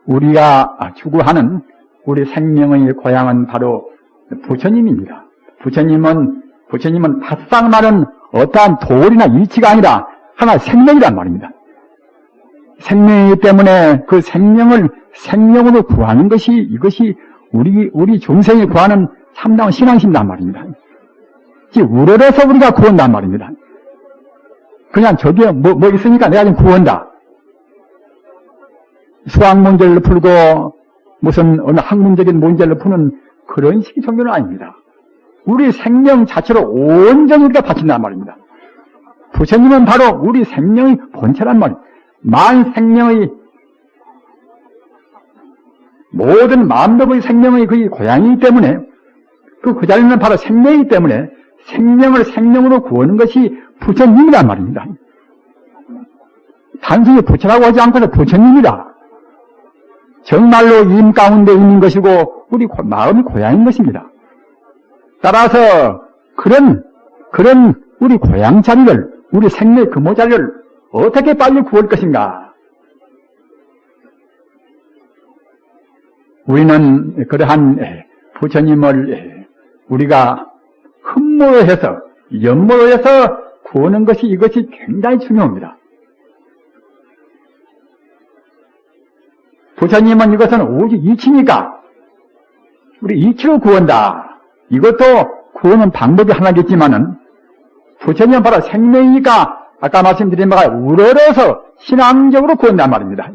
우리가 추구하는 우리 생명의 고향은 바로 부처님입니다. 부처님은 바싹 마른 어떠한 돌이나 이치가 아니라 하나의 생명이란 말입니다. 생명이기 때문에 그 생명을 생명으로 구하는 것이 이것이 우리 중생이 구하는 참다운 신앙심이란 말입니다. 우러러서 우리가 구한단 말입니다. 그냥 저기에 뭐 있으니까 내가 좀 구한다. 수학 문제를 풀고 무슨 어느 학문적인 문제를 푸는 그런 식의 종교는 아닙니다. 우리 생명 자체로 온전히 우리가 바친단 말입니다. 부처님은 바로 우리 생명의 본체란 말입니다. 만 생명의 모든 만법의 생명의 그 고향이기 때문에 그 자리는 바로 생명이기 때문에 생명을 생명으로 구하는 것이 부처님이란 말입니다. 단순히 부처라고 하지 않고서 부처님이다. 정말로 임 가운데 있는 것이고 우리 마음이 고향인 것입니다. 따라서 그런 우리 고향 자리를, 우리 생명의 근무 자리를 어떻게 빨리 구할 것인가? 우리는 그러한 부처님을 우리가 흠모로 해서, 연모로 해서 구하는 것이 이것이 굉장히 중요합니다. 부처님은 이것은 오직 이치니까 우리 이치로 구한다. 이것도 구하는 방법이 하나겠지만은 부처님은 바로 생명이니까 아까 말씀드린 바가 우러러서 신앙적으로 구한단 말입니다.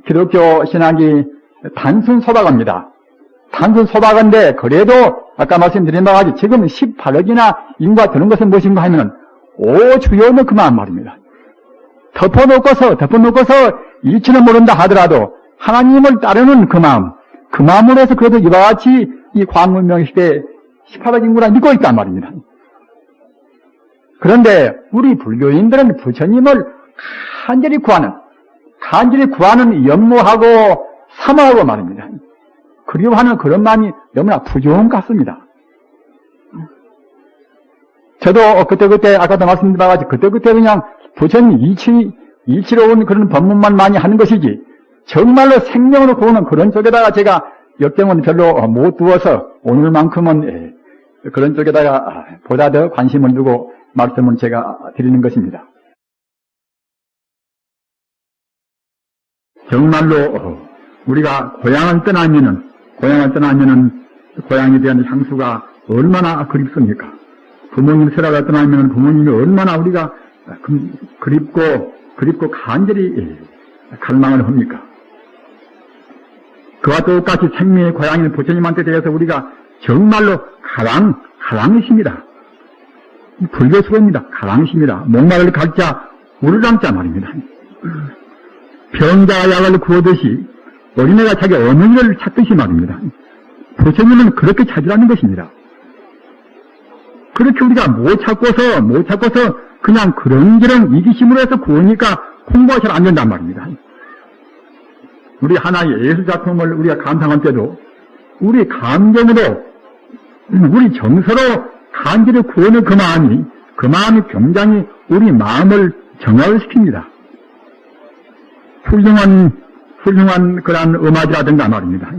기독교 신학이 단순 소박합니다. 단순 소박한데 그래도 아까 말씀드린 바가 지금 18억이나 인구가 드는 것은 무엇인가 하면은 오주요는 그만 말입니다. 덮어놓고서 이치는 모른다 하더라도 하나님을 따르는 그 마음으로 해서 그래도 이와 같이 이 광문명 시대에 18억 인구나 믿고 있단 말입니다. 그런데 우리 불교인들은 부처님을 간절히 구하는 연모하고 사모하고 말입니다. 그리워하는 그런 마음이 너무나 부족한 것 같습니다. 저도 그때 아까도 말씀드린 바와 같이 그때 그냥 부처님 이치로 온 그런 법문만 많이 하는 것이지 정말로 생명으로 구하는 그런 쪽에다가 제가 역경은 별로 못 두어서 오늘만큼은 그런 쪽에다가 보다 더 관심을 두고 말씀을 제가 드리는 것입니다. 정말로 우리가 고향을 떠나면은 고향에 대한 향수가 얼마나 그립습니까? 부모님 세라가 떠나면 부모님이 얼마나 우리가 그립고 간절히 갈망을 합니까? 그와 똑같이 생명의 고향인 부처님한테 대해서 우리가 정말로 가랑이십니다. 불교스러웁니다. 가랑이십니다. 목마를 갈자 우르랑자 말입니다. 병자가 약을 구하듯이 어린애가 자기 어머니를 찾듯이 말입니다. 부처님은 그렇게 찾으라는 것입니다. 그렇게 우리가 못 찾고서 그냥 그런저런 이기심으로 해서 구하니까 공부가 잘 안 된단 말입니다. 우리 하나의 예술작품을 우리가 감상할 때도 우리 감정으로, 우리 정서로 간절히 구하는 그 마음이 굉장히 우리 마음을 정화시킵니다. 훌륭한 그런 음악이라든가 말입니다.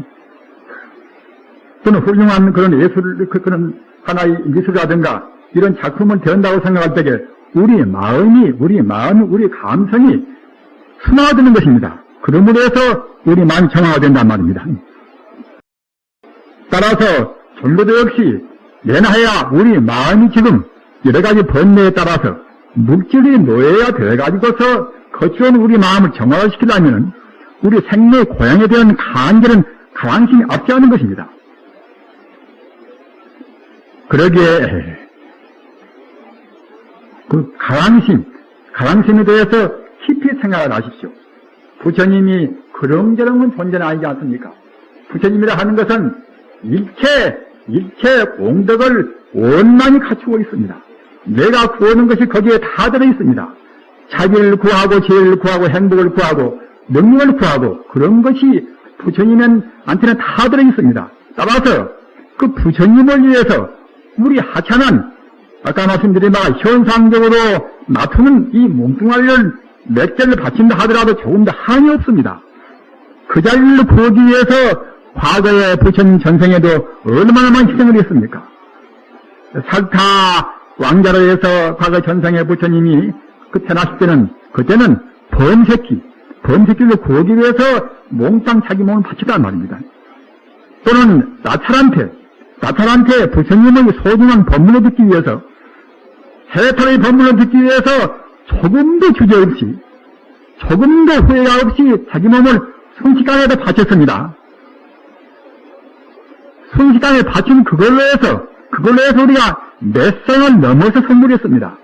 또는 훌륭한 그런 그런 하나의 미술이라든가 이런 작품을 배운다고 생각할 때에 우리 마음이, 우리 감성이 순화되는 것입니다. 그러므로 해서 우리 마음이 정화가 된단 말입니다. 따라서 전도도 역시 내나해야 우리 마음이 지금 여러 가지 번뇌에 따라서 물질이 노예가 되어가지고서 거쳐온 우리 마음을 정화시키려면 우리 생명의 고향에 대한 간절한 가랑심이 앞지 않은 것입니다. 그러기에 그 가랑심에 대해서 깊이 생각을 하십시오. 부처님이 그렁저렁은 존재는 아니지 않습니까? 부처님이라 하는 것은 일체 공덕을 원만히 갖추고 있습니다. 내가 구하는 것이 거기에 다 들어 있습니다. 자기를 구하고 지혜를 구하고 행복을 구하고 능력을 구하고 그런 것이 부처님한테는 다 들어 있습니다. 따라서 그 부처님을 위해서 우리 하찮은 아까 말씀드린 바가 현상적으로 나타는 이 몸뚱아리를 몇 개를 바친다 하더라도 조금 더 한이 없습니다. 그 자리를 구하기 위해서 과거의 부처님 전생에도 얼마나 많은 희생을 했습니까? 살타 왕자로 해서 과거 전생의 부처님이 그 태어났을 때는, 그때는 범새끼를 구하기 위해서 몽땅 자기 몸을 바쳤단 말입니다. 또는 나탈한테 부처님의 소중한 법문을 듣기 위해서, 해탈의 법문을 듣기 위해서 조금도 주저없이, 조금도 후회가 없이 자기 몸을 순식간에도 바쳤습니다. 순식간에 바친 그걸로 해서 우리가 몇 생을 넘어서 선물했습니다.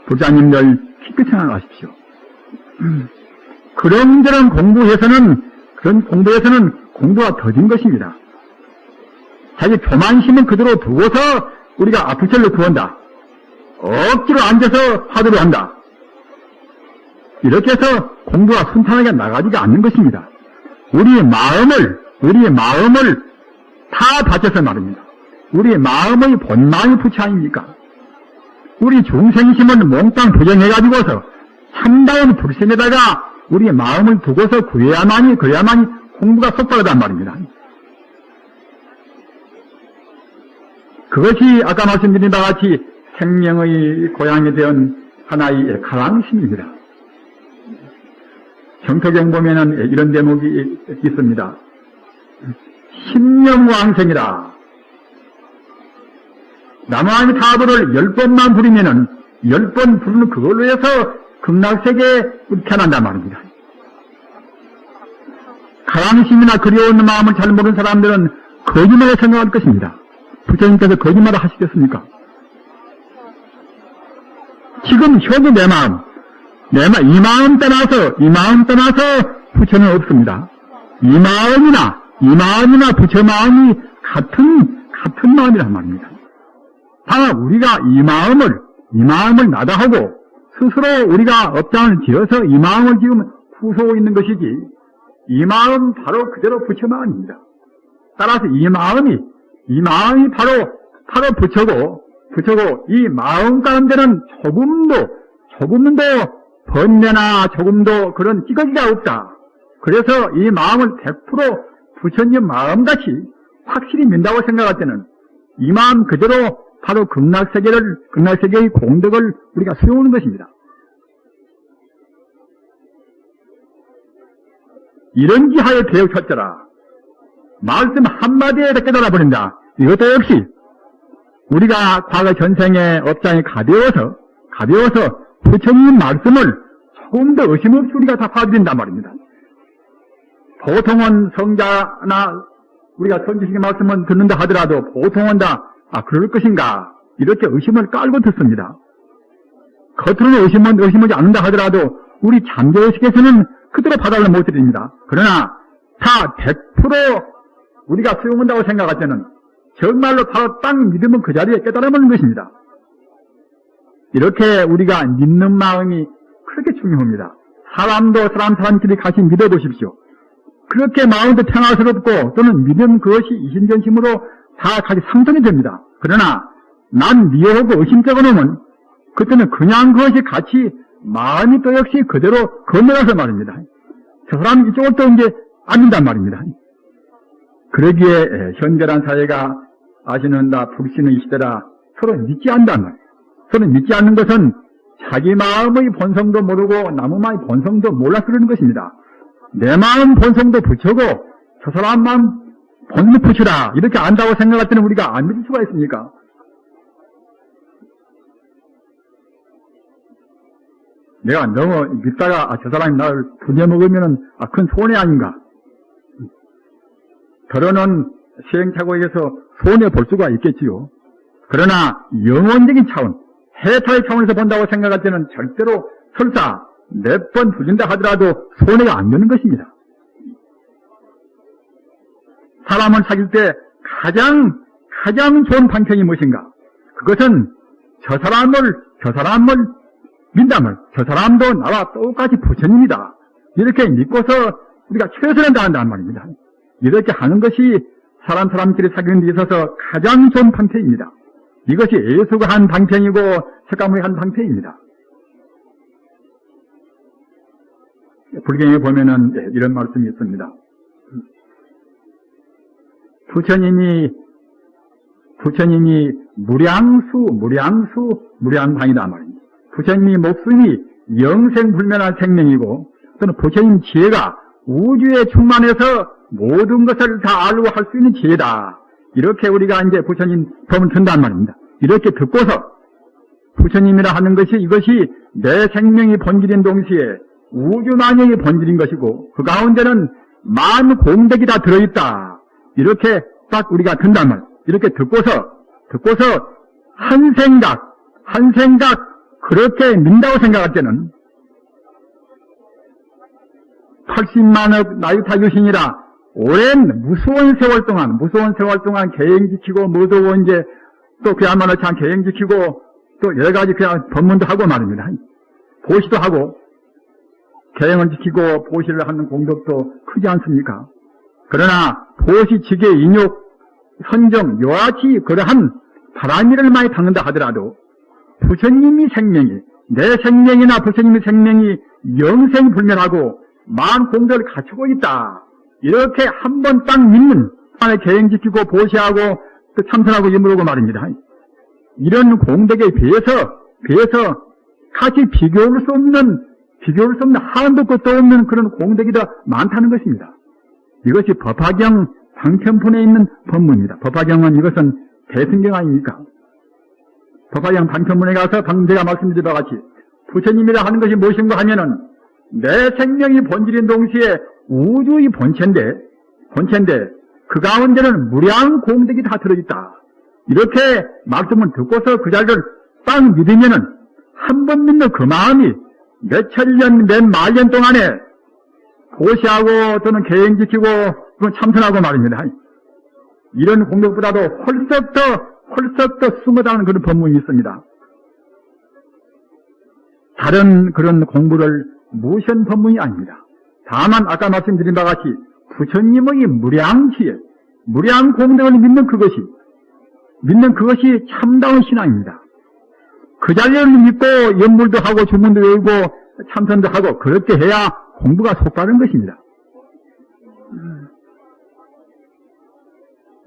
부자님들 기껏 생각하십시오. 그런저런 공부에서는 공부가 더딘 것입니다. 자기 교만심은 그대로 두고서 우리가 부처를 구한다. 억지로 앉아서 화두를 한다. 이렇게 해서 공부가 순탄하게 나가지가 않는 것입니다. 우리의 마음을 다 바쳐서 말입니다. 우리의 마음의 본마음이 부처 아닙니까? 우리 중생심을 몽땅 부정해가지고서 참다운 불심에다가 우리의 마음을 두고서 그래야만이 공부가 속도하단 말입니다. 그것이 아까 말씀드린 바와 같이 생명의 고향에 대한 하나의 가랑심입니다. 정토경 보면은 이런 대목이 있습니다. 신명왕생이라. 나무아미 타도를 10번만 부리면은 10번 부르는 그걸로 해서 극락세계에 태어난단 말입니다. 가랑심이나 그리운 마음을 잘 모르는 사람들은 거짓말을 생각할 것입니다. 부처님께서 거짓말을 하시겠습니까? 지금 현재 이 마음 떠나서 부처는 없습니다. 이 마음이나 부처 마음이 같은 마음이란 말입니다. 다만 우리가 이 마음을 나다하고 스스로 우리가 업장을 지어서 이 마음을 지금 후소하고 있는 것이지, 이 마음 바로 그대로 부처 마음입니다. 따라서 이 마음이 바로 부처고 이 마음 가운데는 조금도 번뇌나 조금도 그런 찌꺼기가 없다. 그래서 이 마음을 100% 부처님 마음같이 확실히 민다고 생각할 때는 이 마음 그대로 바로 극락세계의 공덕을 우리가 수용하는 것입니다. 이런 지하에 배우쳤더라. 말씀 한마디에 깨달아 버린다. 이것도 역시 우리가 과거 전생의 업장이 가벼워서 부처님 말씀을 조금 더 의심 없이 우리가 다 받아들인단 말입니다. 보통은 성자나 우리가 선지식의 말씀을 듣는다 하더라도 보통은 다 그럴 것인가 이렇게 의심을 깔고 듣습니다. 겉으로는 의심하지 않는다 하더라도 우리 잠재의식에서는 그대로 받아를 못 드립니다. 그러나 다 100% 우리가 수용한다고 생각할 때는 정말로 바로 딱 믿으면 그 자리에 깨달아버리는 것입니다. 이렇게 우리가 믿는 마음이 그렇게 중요합니다. 사람들이 같이 믿어보십시오. 그렇게 마음도 평화스럽고 또는 믿음 그것이 이심전심으로 다 같이 상승이 됩니다. 그러나 난 미워하고 의심쩍어 놓으면 그때는 그냥 그것이 같이 마음이 또 역시 그대로 건너가서 말입니다. 저 사람이 이쪽을 또 이제 안 믿단 말입니다. 그러기에 현재란 사회가 아시는 불신의 시대라 서로 믿지 않단 말이에요. 서로 믿지 않는 것은 자기 마음의 본성도 모르고 남의 마음의 본성도 몰라서 그러는 것입니다. 내 마음 본성도 부처고 저 사람 마음 본성도 부처라 이렇게 안다고 생각할 때는 우리가 안 믿을 수가 있습니까? 내가 너무 믿다가 저 사람이 나를 부려먹으면 큰 손해 아닌가? 더러는 시행착오에서 손해볼 수가 있겠지요. 그러나 영원적인 차원, 해탈 차원에서 본다고 생각할 때는 절대로 설사 몇 번 부진다 하더라도 손해가 안 되는 것입니다. 사람을 사귈 때 가장 좋은 방편이 무엇인가? 그것은 저 사람을 민다면 저 사람도 나와 똑같이 부처님이다. 이렇게 믿고서 우리가 최선을 다한다는 말입니다. 이렇게 하는 것이 사람끼리 사귀는 데 있어서 가장 좋은 방편입니다. 이것이 예수가 한 방편이고 석가모니 한 방편입니다. 불경에 보면은 이런 말씀이 있습니다. 부처님이 무량방이다 말입니다. 부처님이 목숨이 영생불멸한 생명이고, 또는 부처님 지혜가 우주에 충만해서 모든 것을 다 알고 할 수 있는 지혜다. 이렇게 우리가 이제 부처님 법을 든단 말입니다. 이렇게 듣고서 부처님이라 하는 것이 이것이 내 생명이 본질인 동시에 우주만영이 본질인 것이고, 그 가운데는 만 공덕이 다 들어있다. 이렇게 딱 우리가 든단 말이에요. 이렇게 듣고서 한 생각 그렇게 민다고 생각할 때는 80만억 나유타 유신이라 오랜 무수한 세월 동안 계행 지키고 무서워 이제 또 그야말로 참 계행 지키고 또 여러 가지 그냥 법문도 하고 말입니다. 보시도 하고 계행을 지키고 보시를 하는 공덕도 크지 않습니까? 그러나 보시, 지계, 인욕, 선정, 여하치 그러한 바람이를 많이 닦는다 하더라도 부처님이 생명이, 내 생명이나 부처님의 생명이 영생불멸하고 만 공덕을 갖추고 있다. 이렇게 한 번 딱 믿는, 안에 계행 지키고 보시하고 또 참선하고 이물고 말입니다. 이런 공덕에 비해서 같이 비교할 수 없는 한도 끝도 없는 그런 공덕이 더 많다는 것입니다. 이것이 법화경 방편문에 있는 법문입니다. 법화경은 이것은 대승경 아닙니까? 법화경 방편문에 가서 방금 제가 말씀드린 바와 같이 부처님이라 하는 것이 무엇인가 하면은 내 생명이 본질인 동시에 우주의 본체인데 그 가운데는 무량 공덕이 다 들어있다. 이렇게 말씀을 듣고서 그 자리를 딱 믿으면은 한 번 믿는 그 마음이 몇 천년, 몇 만년 동안에 보시하고 또는 계행 지키고 참선하고 말입니다. 이런 공덕보다도 헐썩 더 숨어다는 그런 법문이 있습니다. 다른 그런 공부를 무시한 법문이 아닙니다. 다만 아까 말씀드린 바와 같이 부처님의 무량지혜, 무량 공덕을 믿는 그것이 참다운 신앙입니다. 그 자리를 믿고 연물도 하고 주문도 외우고 참선도 하고 그렇게 해야 공부가 속바른 것입니다.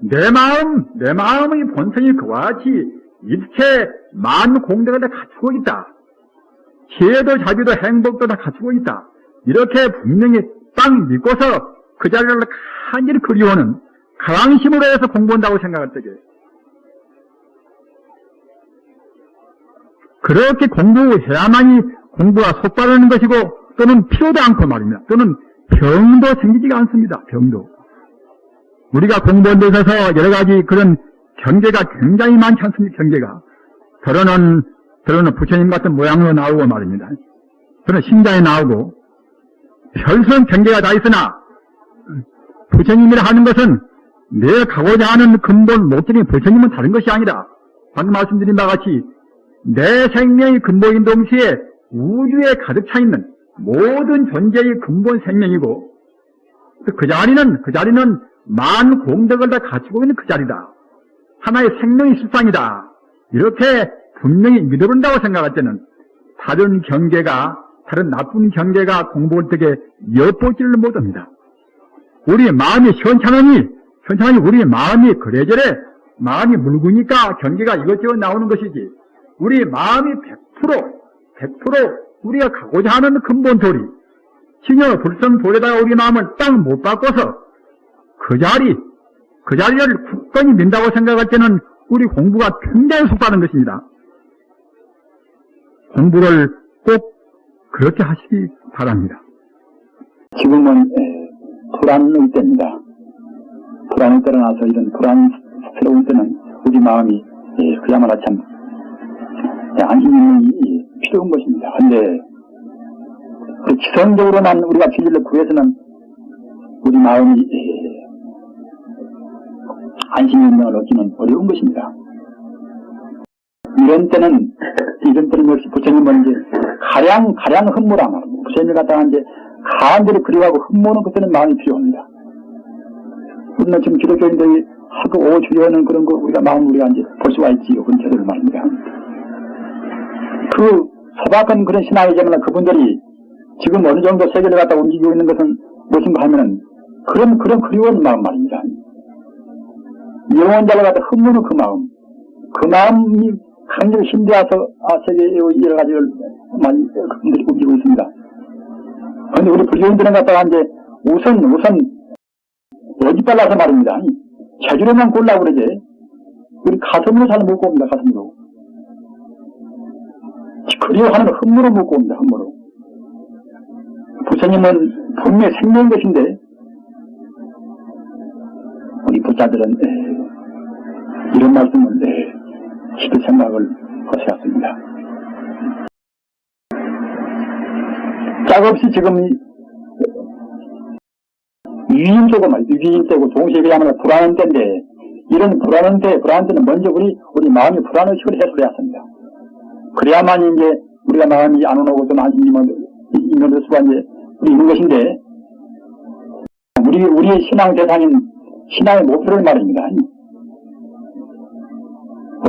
내 마음의 본성이 그와 같이 일체 만 공덕을 다 갖추고 있다. 지혜도 자비도 행복도 다 갖추고 있다. 이렇게 분명히 딱 믿고서 그 자리를 간절히 그리워하는 강심으로 해서 공부한다고 생각할 때에 그렇게 공부해야만이 공부가 속바르는 것이고 또는 필요도 않고 말입니다. 또는 병도 생기지가 않습니다. 병도. 우리가 공부한 데 있어서 여러 가지 그런 경계가 굉장히 많지 않습니까? 경계가. 더러는 부처님 같은 모양으로 나오고 말입니다. 더러는 신자에 나오고 별선 경계가 다 있으나 부처님이라 하는 것은 내가 가고자 하는 근본 목적인 부처님은 다른 것이 아니라 방금 말씀드린 바와 같이 내 생명이 근본인 동시에 우주에 가득 차 있는 모든 존재의 근본 생명이고 그 자리는 만 공덕을 다 갖추고 있는 그 자리다. 하나의 생명의 실상이다. 이렇게 분명히 믿어본다고 생각할 때는 다른 나쁜 경계가 공부할 때에 엿보지를 못합니다. 우리 마음이 시원찮으니 우리 마음이 그래저래 마음이 묽으니까 경계가 이것저것 나오는 것이지 우리 마음이 100% 우리가 가고자 하는 근본 도리 신여 불성 도리에다가 우리 마음을 딱 못 바꿔서 그 자리를 굳건히 민다고 생각할 때는 우리 공부가 굉장히 속하는 것입니다. 공부를 꼭 그렇게 하시기 바랍니다. 지금은 불안의 때입니다. 불안을 떠나서 이런 불안스러운 때는 우리 마음이 그야말로 참 안심이 필요한 것입니다. 그런데 지성적으로만 우리가 진리를 구해서는 우리 마음이 안심을 얻기는 어려운 것입니다. 이런 때는 역시 부처님은 이제 가량 흠모라 말입니다. 부처님을 갖다가 이제 간절히 그리워하고 흠모는 그때는 마음이 필요합니다. 우리는 지금 기독교인들이 하고 주려는 그런 거 우리가 이제 볼 수가 있지요. 그런 제도를 말입니다. 그 소박한 그런 신앙이지만 그분들이 지금 어느 정도 세계를 갖다 움직이고 있는 것은 무엇인가 하면은 그런 그리워하는 마음 말입니다. 영원자를 갖다 흠모는 그 마음이 강력히 힘들어서 세계의 여러 가지를 많이 흔들이 움직이고 있습니다. 그런데 우리 불교인들은 갖다가 이제 우선 어디 빨라서 말입니다. 제주로만 꼴라고 그러지. 우리 가슴으로 잘 못 봅니다. 가슴으로. 그리워하는 흠모로 못 봅니다. 흠모로. 부처님은 분명히 생명인 것인데 우리 부자들은 이런 말씀을 깊이 생각을 하셔야 합니다. 짝없이 지금 유인세고 유인세고 동시에 그야말로 불안한 때인데 이런 불안한 때는 먼저 우리 마음이 불안의식을 해소해야 합니다. 그래야만 이제 우리가 마음이 안 오고 좀 안심이 있는 수가 이제 있는 것인데 우리의 신앙 대상인 신앙의 목표를 말입니다.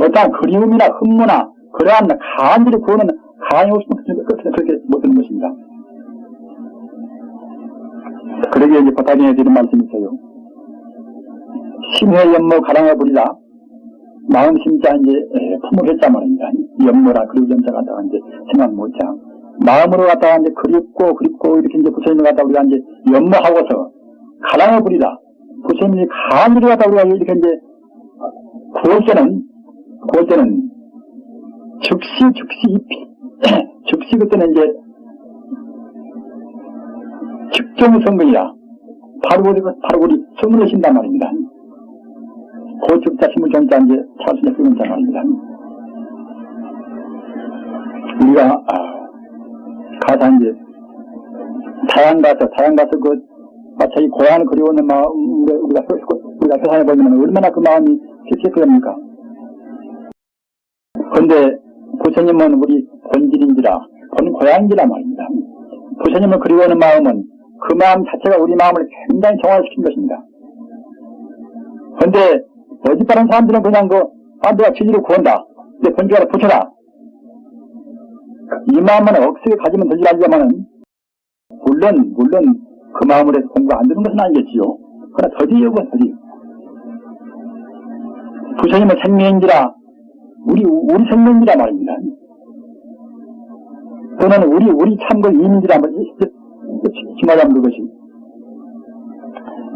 어떠한 그리움이나 흠모나 그러한 강한 일을 구하는 강이 없으면 그렇게 못 되는 것입니다. 그러기에 이제 바탕에 드린 말씀이 있어요. 심회 연모 가랑해 부리라. 마음 심자 이제 품을 했자 말입니다. 연모라 그리고 염자 갖다가 이제 생각 못자. 마음으로 갖다가 이제 그립고 이렇게 이제 부처님을 갖다가 우리가 이제 연모하고서 가랑해 부리라. 부처님이 강한 일을 갖다가 우리가 이렇게 이제 구할 때는 즉시 입히 즉시 그때는 이제 직정성근이라 바로 우리 성을 하신단 말입니다. 고축자 심을정자 이제 차순에 쓰는자 말입니다. 우리가 가서 이제 타양 가서 자기 고향을 그리워하는 마음 우리가 세상에 보면 얼마나 그 마음이 씩씩합니까? 그런데 부처님은 우리 본질인지라 본 고향인지라 말입니다. 부처님을 그리워하는 마음은 그 마음 자체가 우리 마음을 굉장히 정화시킨 것입니다. 그런데 어지바른 사람들은 그냥 내가 진리를 구한다. 내 본질을 붙여라. 이 마음만 억세게 가지면 되지 않지만은 물론 그 마음으로 해서 공부가 안 되는 것은 아니겠지요. 그러나 더디요. 부처님은 생명인지라 우리 생명이라 말입니다. 또는 우리 참그 이민지라 말하자면 그것이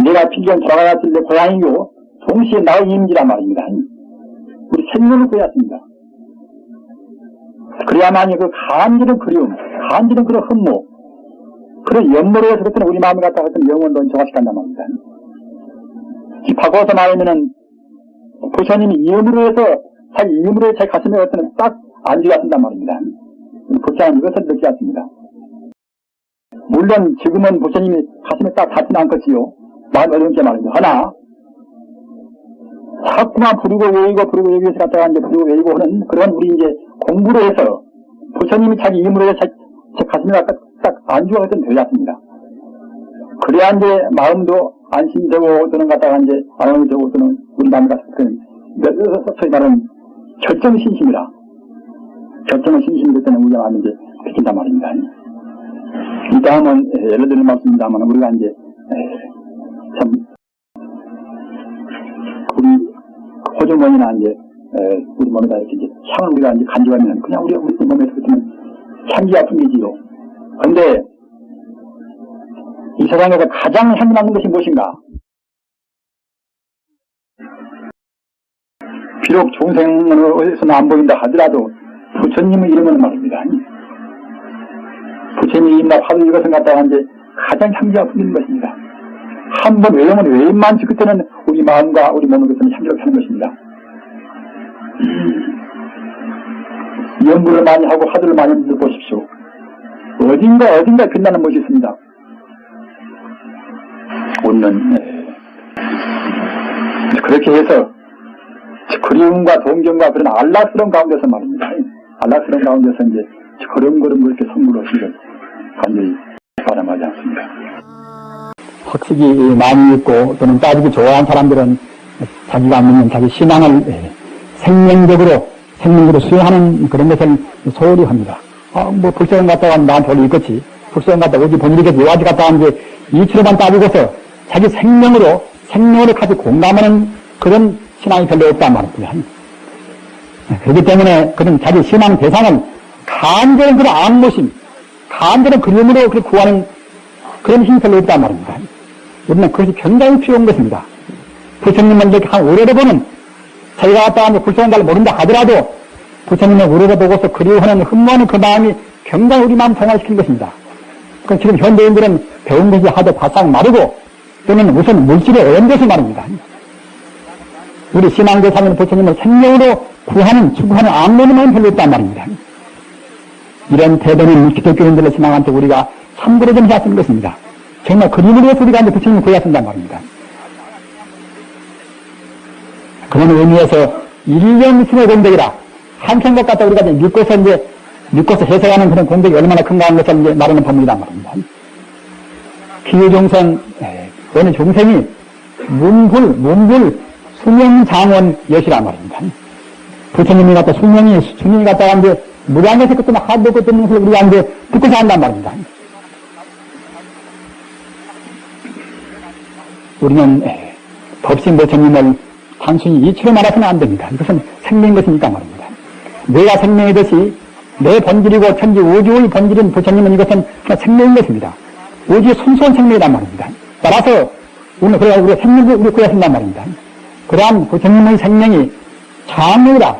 내가 필경 돌아가야 될 내 고향이요 동시에 나의 이민지라 말입니다. 우리 생명을 구해왔습니다. 그래야만이 그 간절한 그리움, 간절한 그런 흠모, 그런 연모로 해서 그때는 우리 마음을 갖다가 영원로 정화시킨단 말입니다. 바꿔서 말하면은 부처님이 이음으로 해서 자기 가슴에 어떤 딱 안주가 쓴단 말입니다. 부처는 이것을 느끼지 않습니다. 물론 지금은 부처님이 가슴에 딱 닿지는 않겠지요. 마음 어려운 게 말입니다. 하나 자꾸만 부르고 외우고 해서 갖다가 이제 부르고 외우고 하는 그런 우리 이제 공부로 해서 부처님이 자기 이름으로 해서 제 가슴에 딱 안주가 되지 않습니다. 그래야 이제 마음도 안심되고 또는 갖다가 이제 안원이 되고 또는 우리 마음 같은 소위 말하는 결정신심이라. 결정신심이 때는 우리가 마음이 이제 비킨단 말입니다. 이 다음은 예를 들는 말씀입니다만 우리가 이제 참 우리 호주머니나 이제 우리 몸에다 이렇게 이제 향을 우리가 이제 간직하면 그냥 우리 몸에서 그때는 향기가 풍기지요. 그런데 이 세상에서 가장 향기 나는 것이 무엇인가? 비록 중생에서는 안 보인다 하더라도 부처님의 이름은 말입니다. 부처님의 이름과 화두 이것은 갖다가 이제 가장 향기가 풍기는 것입니다. 한번 외우면 외임만치 그때는 우리 마음과 우리 몸을 그때는 향기로 하는 것입니다. 연구를 많이 하고 화두를 많이 보십시오. 어딘가 빛나는 것이 있습니다. 오늘 그렇게 해서 그리움과 동경과 그런 안락스러운 가운데서 말입니다. 안락스러운 가운데서 이제 걸음걸음 그렇게 선물을 하시길 간절히 바람하지 않습니다. 학식이 많이 있고 또는 따지기 좋아하는 사람들은 자기가 믿는 자기 신앙을 생명적으로 수행하는 그런 것을 소홀히 합니다. 불소원 갖다가 나한테 원래 있겠지. 불소원 갖다가 어디 본일이겠지. 여기까지 갖다가 이제 이치로만 따지고서 자기 생명으로 같이 공감하는 그런 신앙이 별로 없단 말입니다. 그렇기 때문에 그런 자기 신앙 대상을 간절한 그런 앙모심, 간절한 그림으로 구하는 그런 힘이 별로 없단 말입니다. 우리는 그것이 굉장히 필요한 것입니다. 부처님은 이렇게 한 우러러보는, 자기가 갔다 하면 불쌍한 걸 모른다 하더라도 부처님의 우러러보고서 그리워하는 흠모하는 그 마음이 굉장히 우리 마음 정화시키는 것입니다. 그럼 지금 현대인들은 배운 것이 하도 바싹 마르고 또는 우선 물질에 어연돼서 말입니다. 우리 신앙대상은 부처님을 생명으로 구하는, 추구하는 악론만 별로 없단 말입니다. 이런 태도는 기독교인들의 신앙한테 우리가 참고로 좀 해야 하는 것입니다. 정말 그림으로 해서 우리가 이제 부처님을 구해야 한단 말입니다. 그런 의미에서 일념신의 공덕이라 한 생각 갖다 우리가 이제 믿고서 해석하는 그런 공덕이 얼마나 큰가 하는 것을 이제 말하는 법문이란 말입니다. 기유종생, 어느 종생이 문불, 수명장원 여시란 말입니다. 부처님이 갖다 수명이 갖다가 이제 무량에서 그때 막 한도 끝도 없는 것을 우리가 이제 듣고서 한단 말입니다. 우리는 법신 부처님을 단순히 이치로 말해서는 안 됩니다. 이것은 생명인 것이니까 말입니다. 내가 생명이듯이 내 본질이고 천지 우주의 본질인 부처님은 이것은 생명인 것입니다. 우주의 순수한 생명이란 말입니다. 따라서 우리는 그래야 우리가 생명을 우리 구해야 한단 말입니다. 그러한 부처님의 생명이 장명이라,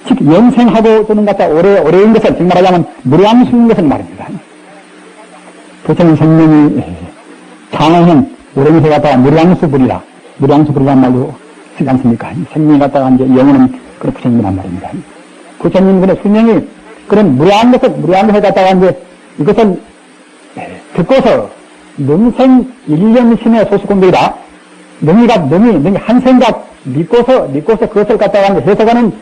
즉 영생하고 또는 갖다 오래인 것을 즉 말하자면 무량수인 것을 말입니다. 부처님 생명이 장어는 오래에서 갖다가 무량수불이라, 무량수불이란 말로 쓰지 않습니까? 생명이 갖다가 이제 영어는 그런 부처님이란 말입니다. 부처님 그런 수명이 그런 무량한 것을 갖다가 이제 이것을 듣고서 능생 일념신의 소수공덕이다. 능이 한 생각 믿고서 그것을 갖다가 이제 해석하는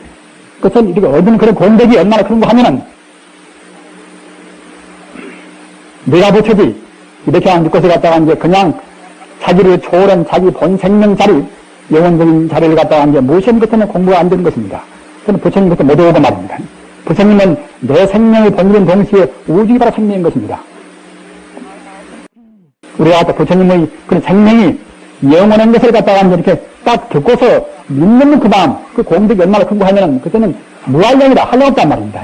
것을 이렇게 얻은 그런 공덕이 얼마나 그런 거 하면은 내가 부처지 이렇게 안 믿고서 갖다가 이제 그냥 자기를 초월한 자기 본 생명 자리, 영혼적인 자리를 갖다가 이제 모시는 것은 공부가 안 되는 것입니다. 그건 부처님 것도 못 오고 말입니다. 부처님은 내 생명의 본질인 동시에 우주가 바로 생명인 것입니다. 우리가 부처님의 그런 생명이 영원한 것을 갖다가 이렇게 딱 듣고서 믿는 그 마음, 그 공덕이 얼마나 큰 거 하면은 그때는 무한량이라 할례없단 말입니다.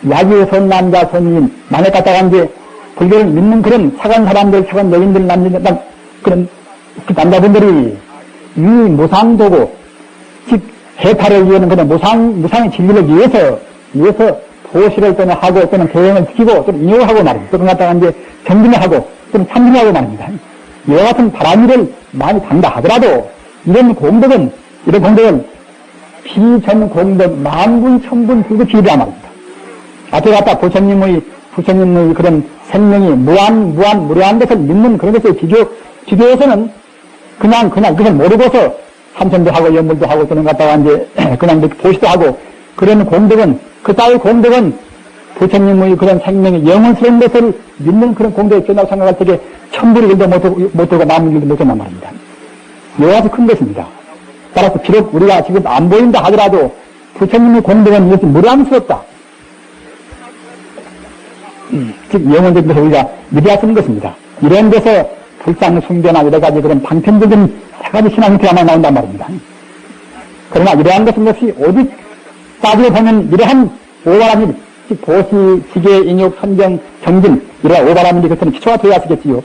야기 선남자 선인, 만약 갖다가 이제 불교를 믿는 그런 착한 사람들, 착한 여인들, 그런 남자분들이 이 무상도고, 즉, 해탈을 위하는 그런 무상의 진리를 위해서 도시를 또는 하고, 또는 계행을 지키고, 또는 인용을 하고 말입니다. 또는 갖다가 이제 정진을 하고, 또는 참진하고 말입니다. 이와 같은 바람일을 많이 단다 하더라도, 이런 공덕은 비전 공덕, 만분, 천분, 그거 비례란 말입니다. 앞에 갖다 부처님의 그런 생명이 무한 것을 믿는 그런 것에 비교해서는 그냥 그걸 모르고서 삼천도 하고 연물도 하고 또는 갖다가 이제 그냥 이렇게 보시도 하고 그런 공덕은, 그 따위 공덕은 부처님의 그런 생명이 영원스러운 것을 믿는 그런 공덕이 있다고 생각할 때에 천불의 일도 못 들고 남은 일도 못 한단 말입니다. 이와 같이 큰 것입니다. 따라서 비록 우리가 지금 안 보인다 하더라도 부처님의 공덕은 이것이 무량스럽다. 즉 영원적인 것을 우리가 믿어야 쓰는 것입니다. 이런 데서 불상 숭배나 여러 가지 그런 방편적인 세 가지 신앙 형태가 나온단 말입니다. 그러나 이러한 것은 역시 오직 따지고 보면 이러한 오바람일, 즉 보시, 지계, 인욕, 선경, 정진 이러한 오바람일이 그것은 기초가 되어야 하겠지요.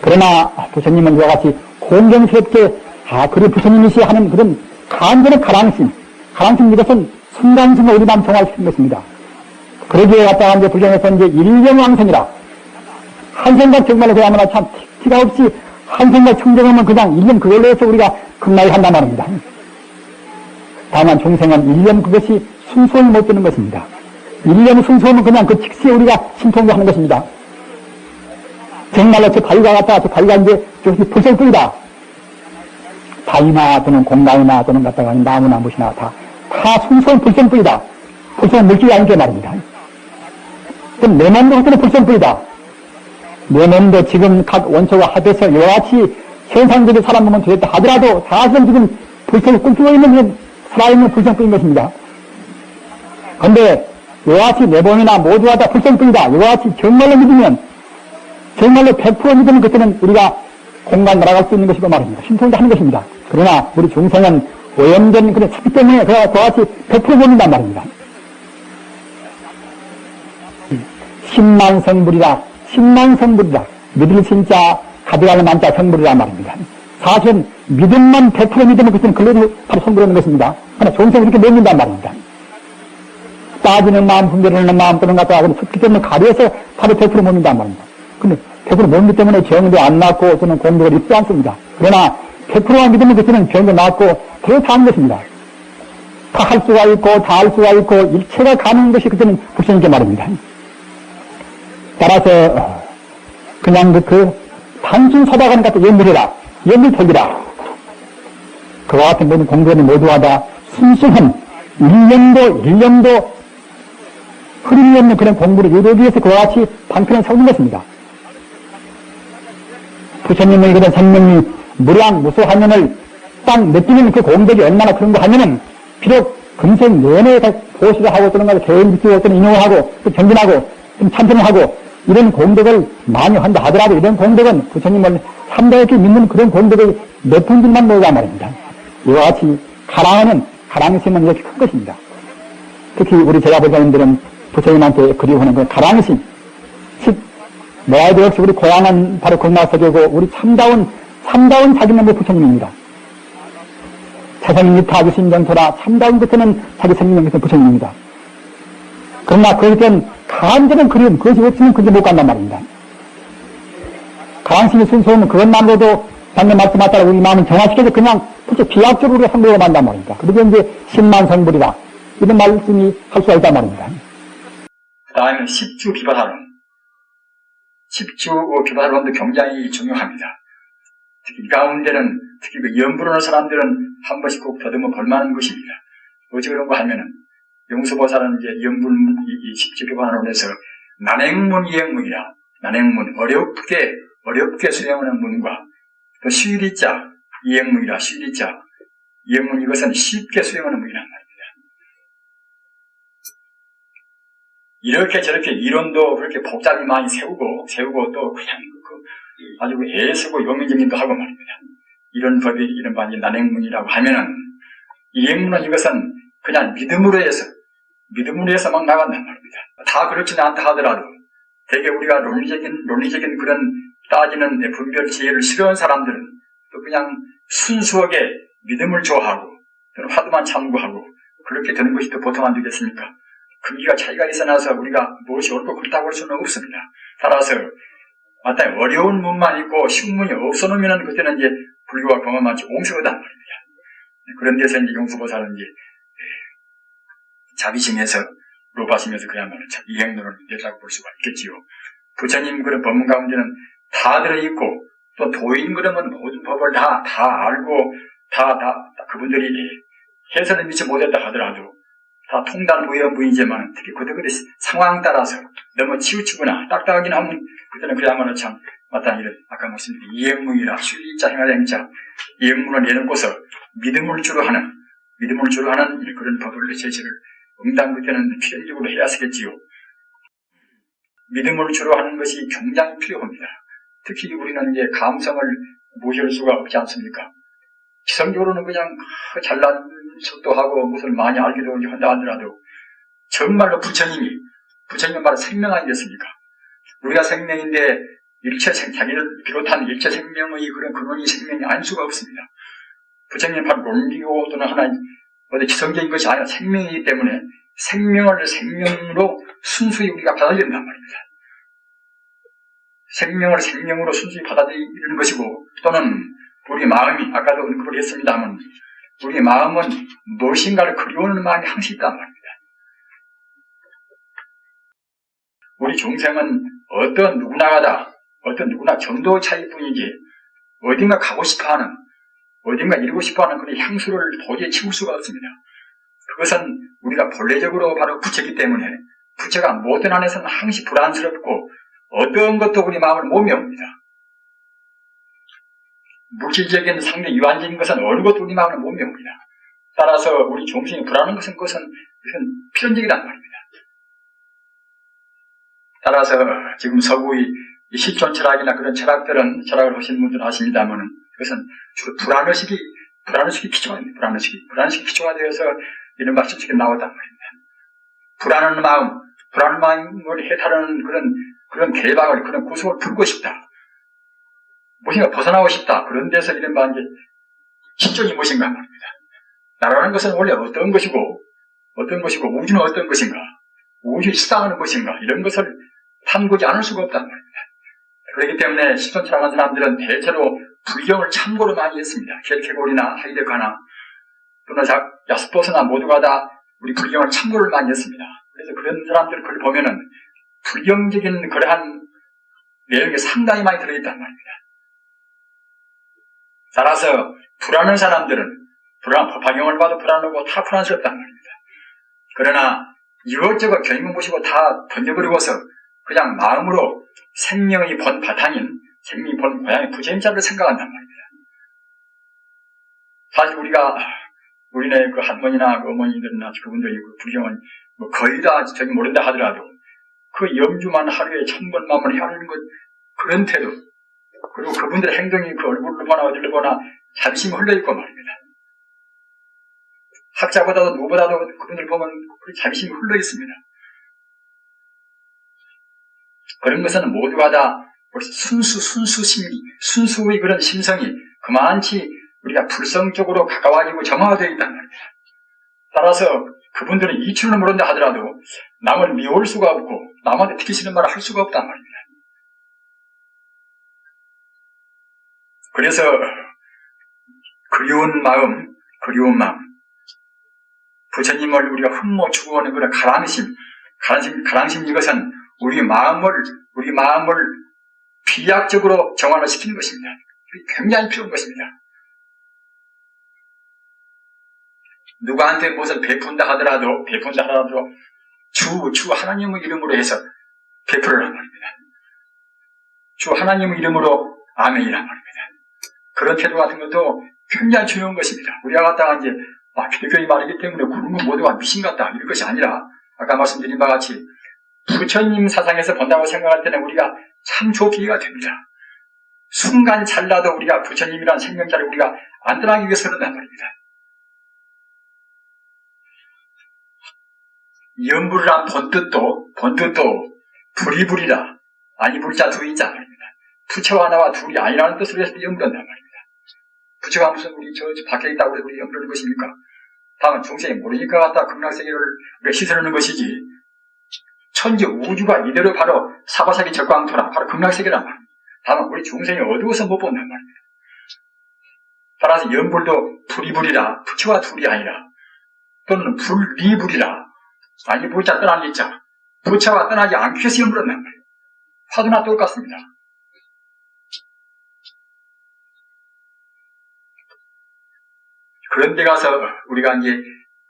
그러나 부처님은 이와 같이 공경스럽게 그래 부처님이시 하는 그런 간절한 가랑심 이것은 순간순간 우리 마음 정화시키는 것입니다. 그러기에 갖다가 이제 불경에서 이제 일념왕생이라 한 생각 정말로 그야말로 참 티가 없이 한 생각 청정하면 그냥 일념 그걸로 해서 우리가 극락을 한단 말입니다. 다만 종생은 일념 그것이 순수함이 못 되는 것입니다. 일념이 순수하면 그냥 그 즉시에 우리가 신통하는 것입니다. 정말로 저 바위가 이제 저것이 불성뿐이다. 바위나 또는 공나무나 또는 갖다가 나무나 무엇이나 다 순수한 불성뿐이다. 불성은 물질이 아니게 말입니다. 그럼 내 몸도 그때는 불성뿐이다. 내 몸도 지금 각 원초가 합해서 여러가지 현상적인 사람 몸은 되겠다 하더라도 사실은 지금 불성을 꿈꾸고 있는 살아있는 불성뿐인 것입니다. 그런데 여러가지 내 몸이나 모두가 다 불성뿐이다. 여러가지 정말로 믿으면 정말로 100% 믿으면 그때는 우리가 공간 날아갈 수 있는 것이고 말입니다. 신통도 하는 것입니다. 그러나 우리 중생은 오염된 그런 습기 때문에 그와 같이 100% 모른단 말입니다. 10만 성불이라, 10만 성불이라, 믿을 진짜, 가득할 만자 성불이란 말입니다. 사실은 믿음만 100% 믿으면 그때는 근로도 바로 성불하는 것입니다. 그러나 종생은 이렇게 못 믿는단 말입니다. 따지는 마음, 분별하는 마음 또는 갖다가 습기 때문에 가려서 바로 100% 못 믿는단 말입니다. 근데 100% 못 믿기 때문에 병도 안 낫고 또는 공덕을 입지 않습니다. 그러나 100%만 믿으면 그때는 병도 낫고 그렇다 하는 것입니다. 다 할 수가 있고 다 할 수가 있고 일체가 가능한 것이 그때는 불신이게 말입니다. 따라서 그냥 단순 서다가는 갖다 연불해라, 연불턱이라. 그와 같은 모든 공부는 모두가 다 순수한 1년도 흐름이 없는 그런 공부를 유도하기 위해서 그와 같이 방편을 세우는 것입니다. 부처님의 그런 생명이 무량무소하면을 딱 느끼는 그 공덕이 얼마나 그런 거 하면은 비록 금생 내내 보시를 하고 또는 개인 믿고 또는 인용을 하고 또 정진하고 좀 참선을 하고 이런 공덕을 많이 한다 하더라도 이런 공덕은 부처님을 참다하게 믿는 그런 공덕을 몇 분들만 모으란 말입니다. 이와 같이 가랑심은 이렇게 큰 것입니다. 특히 우리 제자보자님들은 부처님한테 그리워하는 그 가랑심, 뭐라도 역시 우리 고향은 바로 공마석이고 우리 참다운 자기놈의 부처님입니다. 자생이 타주신 정토라 참다운 끝에는 자기 생명 끝은 부처님입니다. 그러나 그것은 간절한 그리움, 그것이 없으면 그게 못 간단 말입니다. 가랑심이 순수하면 그것만으로도 방금 말씀하셨다고 우리 마음을 정화시켜서 그냥 부처 비약적으로 우리가 성불을 만단 말입니다. 그러게 이제 10만 성불이다. 이런 말씀이 할 수가 있단 말입니다. 그 다음에 10주 비바사론. 10주 비바사론도 굉장히 중요합니다. 특히 이 가운데는 특히 그 연불하는 사람들은 한 번씩 꼭 더듬어 볼만한 것입니다. 어찌 그런가 하면은 용수보살은 이제 연불 이 10주 비바사론에서 난행문 이행문이라 난행문 어렵게 수행하는 문과 또 시리자 이행문이라 시리자 이행문 이것은 쉽게 수행하는 문이란 말입니다. 이렇게 저렇게 이론도 그렇게 복잡히 많이 세우고 또 그냥 아주 애쓰고 요민적인도 하고 말입니다. 이런 법이 이런 반이 난행문이라고 하면은 이행문은 이것은 그냥 믿음으로 해서 막 나간단 말입니다. 다 그렇지는 않다 하더라도 되게 우리가 논리적인 그런 따지는 분별 지혜를 싫어하는 사람들은 또 그냥 순수하게 믿음을 좋아하고 또는 화두만 참고하고 그렇게 되는 것이 또 보통 안 되겠습니까? 금기가 차이가 있어나서 우리가 무엇이 옳고 그렇다고 할 수는 없습니다. 따라서 마땅히 어려운 문만 있고 쉬운 문이 없어놓으면 그때는 이제 불교가 경험하지 옹색하단 말입니다. 그런 데서 이제 용수보살은 이제 자비심에서 로바심에서 그야말로 참 이행론을 냈다고 볼 수가 있겠지요. 부처님 그런 법문 가운데는 다 들어있고 또 도인 그러면 모든 법을 다 알고 다 그분들이 해설을 미처 못했다 하더라도 다 통달무용무이지만 특히 그들의 상황 따라서 너무 치우치거나 딱딱하긴 하면 그때는 그야말로 참 마땅히 이런 아까 말씀드린 이행문이라 실리자 행하행자 이행문을 내놓고서 믿음을 주로 하는 그런 법을 제시를 응당 그때는 필연적으로 해야 하겠지요. 믿음을 주로 하는 것이 굉장히 필요합니다. 특히 우리는 이제 감성을 무시할 수가 없지 않습니까? 기성적으로는 그냥 잘난 척도 하고 무슨 많이 알기도 한다 하더라도 정말로 부처님은 바로 생명 아니겠습니까? 우리가 생명인데 자기를 비롯한 일체 생명의 그런 근원이 생명이 아닐 수가 없습니다. 부처님은 바로 논리고 또는 하나 어디 기성적인 것이 아니라 생명이기 때문에 생명을 생명으로 순수히 우리가 받아들인단 말입니다. 생명을 생명으로 순수히 받아들이는 것이고 또는 우리 마음이 아까도 언급을 했습니다만 우리 마음은 무엇인가를 그리워하는 마음이 항상 있단 말입니다. 우리 중생은 어떤 누구나 정도 차이뿐이지 어딘가 가고 싶어하는 어딘가 이루고 싶어하는 그런 향수를 도저히 치울 수가 없습니다. 그것은 우리가 본래적으로 바로 부처이기 때문에 부처가 모든 안에서는 항시 불안스럽고 어떤 것도 우리 마음을 못 메웁니다. 물질적인 상대 유한적인 것은 어느 것도 우리 마음을 못 메웁니다. 따라서 우리 중생이 불안한 것은 그것은 필연적이란 말입니다. 따라서 지금 서구의 이 실존 철학이나 그런 철학을 하시는 분들은 아십니다만은, 그것은 주로 불안의식이 기초가 됩니다. 불안의식이 기초가 되어서 이런 말씀책에 나왔단 말입니다. 불안한 마음을 해탈하는 그런 계박을, 그런 구속을 풀고 싶다. 무엇인가 벗어나고 싶다. 그런 데서 이런 이제 실존이 무엇인가 말입니다. 나라는 것은 원래 어떤 것이고, 우주는 어떤 것인가, 우주의 실상은 무엇인가, 이런 것을 탐구지 않을 수가 없단 말입니다. 그렇기 때문에 실존 철학하는 사람들은 대체로 불경을 참고로 많이 했습니다. 켈케골이나 하이데거나 또는 야스퍼스나 모두가 다 우리 불경을 참고를 많이 했습니다. 그래서 그런 사람들 글 보면은 불경적인 그러한 내용이 상당히 많이 들어있단 말입니다. 따라서 불안한 사람들은 법화경을 봐도 불안하고 다 불안스럽단 말입니다. 그러나 이것저것 경영 보시고 다 던져버리고서 그냥 마음으로 생명의 본 바탕인, 생명의 본 고향의 부처님자를 생각한단 말입니다. 사실 우리네 그 할머니나 그 어머니들이나 그분들이 그 불경은 뭐 거의 다 저기 모른다 하더라도 그 염주만 하루에 1000번만을 해야 하는 것, 그런 태도, 그리고 그분들의 행동이 그 얼굴을 보나 어디를 보나 자비심이 흘러있고 말입니다. 학자보다도 누구보다도 그분들 보면 그 자비심이 흘러있습니다. 그런 것은 모두가 다 순수의 그런 심성이 그만치 우리가 불성적으로 가까워지고 정화되어 있단 말입니다. 따라서 그분들은 이치를 모른다 하더라도 남을 미워할 수가 없고 남한테 듣기 싫은 말을 할 수가 없단 말입니다. 그래서 그리운 마음, 부처님을 우리가 흠모 추구하는 그런 가랑심 이것은 우리 마음을 비약적으로 정화를 시키는 것입니다. 굉장히 필요한 것입니다. 누구한테 무엇을 베푼다 하더라도 주 하나님의 이름으로 해서 베풀으란 말입니다. 주 하나님의 이름으로 아멘이란 말입니다. 그런 태도 같은 것도 굉장히 중요한 것입니다. 우리가 갖다가 이제 기독교의 말이기 때문에 그런 건 모두가 미신 같다 이런 것이 아니라 아까 말씀드린 바와 같이 부처님 사상에서 본다고 생각할 때는 우리가 참 좋게 이해가 됩니다. 순간 찰나도 우리가 부처님이라는 생명자를 우리가 안 떠나기 위해서 그런단 말입니다. 염불이란 본뜻도 불이불이라 아니 불자 두이자 말입니다. 부처와 나와 둘이 아니라는 뜻으로 해서 염불한단 말입니다. 부처가 무슨 우리 저 밖에 있다고 해서 우리 염불하는 것입니까? 다만 중생이 모르니까 갖다 극락세계를 시설하는 것이지 천지 우주가 이대로 바로 사바사기 적광토라 바로 극락세계란 말입니다. 다만 우리 중생이 어두워서 못 본단 말입니다. 따라서 염불도 불이불이라 부처와 둘이 아니라 또는 불리불이라 아니 불자 떠난 이자 부처와 떠나지 않기 위해서 염불한단 말이에요. 화두나 똑같습니다. 그런 데 가서 우리가 이제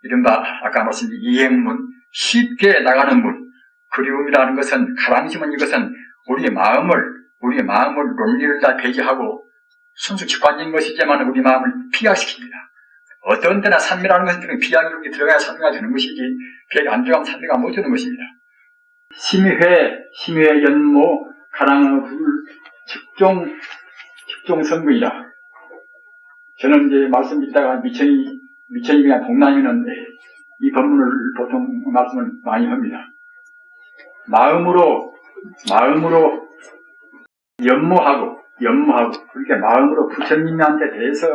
이른바 아까 말씀드린 이행문, 쉽게 나가는 문, 그리움이라는 것은, 가랑심은 이것은 우리의 마음을 논리를 다 배제하고 순수 직관적인 것이지만 우리 마음을 피약시킵니다. 어떤 때나 산미라는 것은 비약이 들어가야 산미가 되는 것이지 비약이 안 들어가면 산미가 못 되는 것입니다. 심회 연모 가랑의 불 직종 선구이라. 저는 이제 말씀드리다가 미천이 그냥 동남이는 이 법문을 보통 말씀을 많이 합니다. 마음으로 연모하고 그렇게 마음으로 부처님한테 대해서